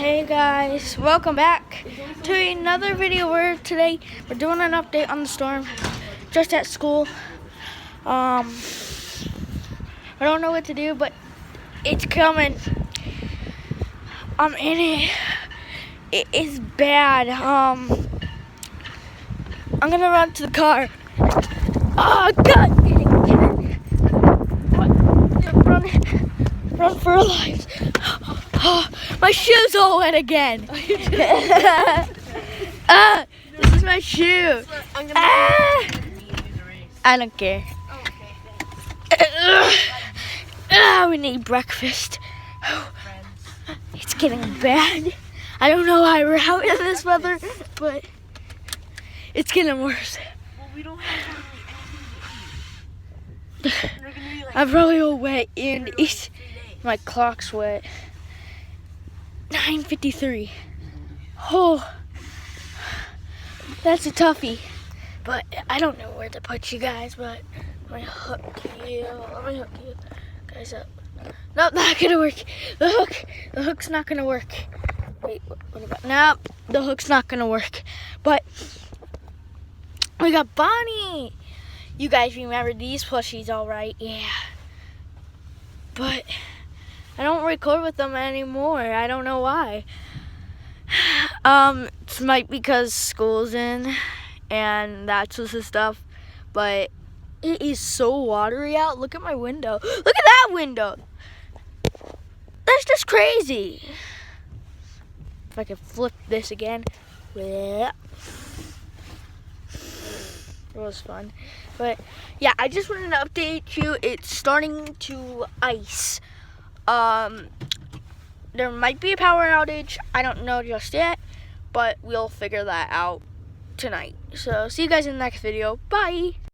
Hey guys, welcome back to another video where today we're doing an update on the storm just at school. I don't know what to do, but it's coming. I'm in it. It is bad. I'm gonna run to the car. Oh God! Run for our lives. Oh, my shoe's all wet again. This is my shoe. I don't care. We need breakfast. It's getting bad. I don't know why we're out in this weather, but it's getting worse. Well, we don't have anything to eat. I'm probably all wet and my clock's wet. 9:53. Oh, that's a toughie. But I don't know where to put you guys, but let me hook you guys up. Nope, not gonna work. The hook's not gonna work. Wait, what about? Nope, the hook's not gonna work. But we got Bonnie. You guys remember these plushies, all right? Yeah. But I don't record with them anymore. I don't know why. It might because school's in and that's just the stuff. But it is so watery out. Look at my window. Look at that window. That's just crazy. If I could flip this again. It was fun. But yeah, I just wanted to update you. It's starting to ice. There might be a power outage. I don't know just yet, but we'll figure that out tonight. So see you guys in the next video. Bye.